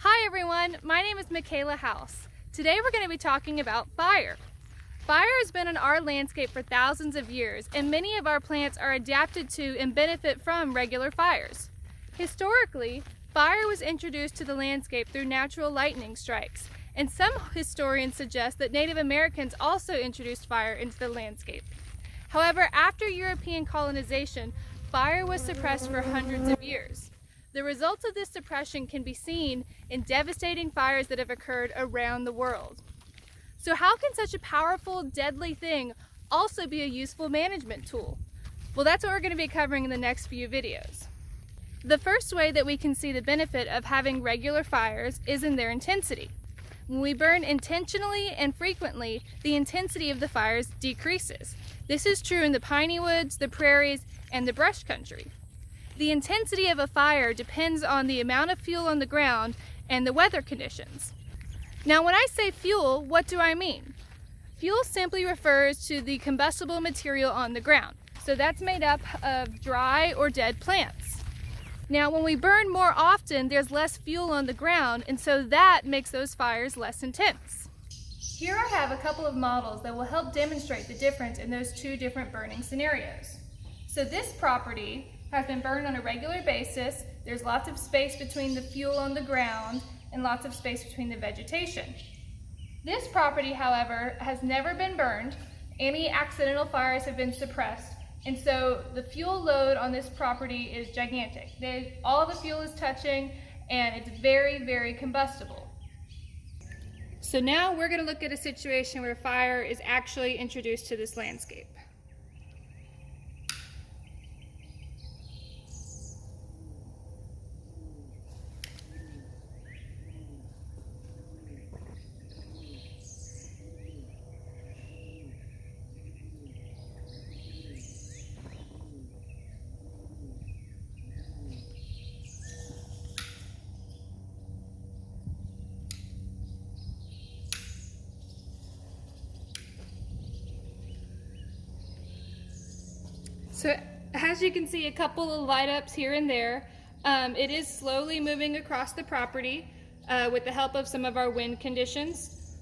Hi everyone, my name is Mikayla. Today we're going to be talking about fire. Fire has been in our landscape for thousands of years, and many of our plants are adapted to and benefit from regular fires. Historically, fire was introduced to the landscape through natural lightning strikes, and some historians suggest that Native Americans also introduced fire into the landscape. However, after European colonization, fire was suppressed for hundreds of years. The results of this suppression can be seen in devastating fires that have occurred around the world. So how can such a powerful, deadly thing also be a useful management tool? Well, that's what we're going to be covering in the next few videos. The first way that we can see the benefit of having regular fires is in their intensity. When we burn intentionally and frequently, the intensity of the fires decreases. This is true in the piney woods, the prairies, and the brush country. The intensity of a fire depends on the amount of fuel on the ground and the weather conditions. Now, when I say fuel, what do I mean? Fuel simply refers to the combustible material on the ground. So that's made up of dry or dead plants. Now, when we burn more often, there's less fuel on the ground, and so that makes those fires less intense. Here I have a couple of models that will help demonstrate the difference in those two different burning scenarios. So this property has been burned on a regular basis. There's lots of space between the fuel on the ground and lots of space between the vegetation. This property, however, has never been burned. Any accidental fires have been suppressed, and so the fuel load on this property is gigantic. All the fuel is touching, and it's very, very combustible. So now we're going to look at a situation where fire is actually introduced to this landscape. So as you can see, a couple of light ups here and there. It is slowly moving across the property with the help of some of our wind conditions.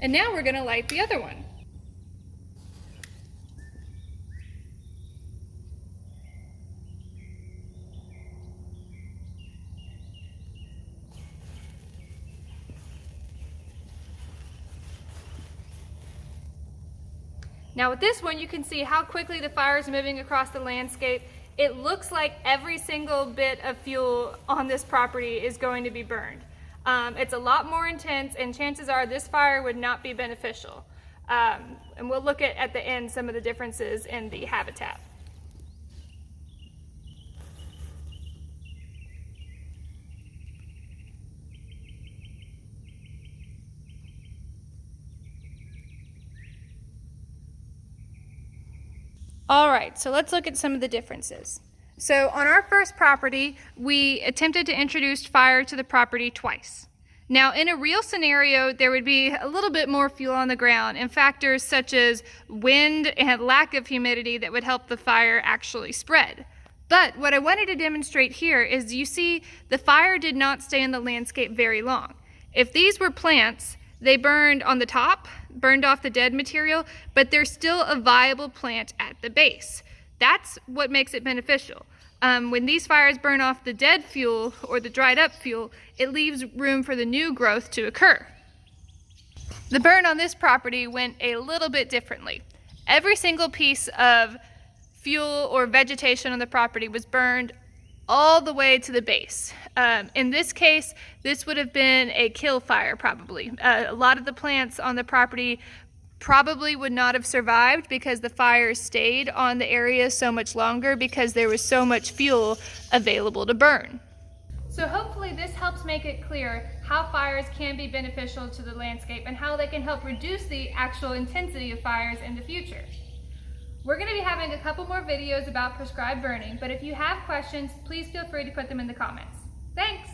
And now we're going to light the other one. Now with this one, you can see how quickly the fire is moving across the landscape. It looks like every single bit of fuel on this property is going to be burned. It's a lot more intense, and chances are this fire would not be beneficial. And we'll look at the end some of the differences in the habitat. All right, so let's look at some of the differences. So on our first property, we attempted to introduce fire to the property twice. Now, in a real scenario, there would be a little bit more fuel on the ground and factors such as wind and lack of humidity that would help the fire actually spread. But what I wanted to demonstrate here is you see the fire did not stay in the landscape very long. If these were plants, they burned on the top, burned off the dead material, but there's still a viable plant at the base. That's what makes it beneficial. When these fires burn off the dead fuel or the dried up fuel, it leaves room for the new growth to occur. The burn on this property went a little bit differently. Every single piece of fuel or vegetation on the property was burned all the way to the base. In this case, this would have been a kill fire probably. A lot of the plants on the property probably would not have survived because the fire stayed on the area so much longer because there was so much fuel available to burn. So hopefully this helps make it clear how fires can be beneficial to the landscape and how they can help reduce the actual intensity of fires in the future. We're going to be having a couple more videos about prescribed burning, but if you have questions, please feel free to put them in the comments. Thanks!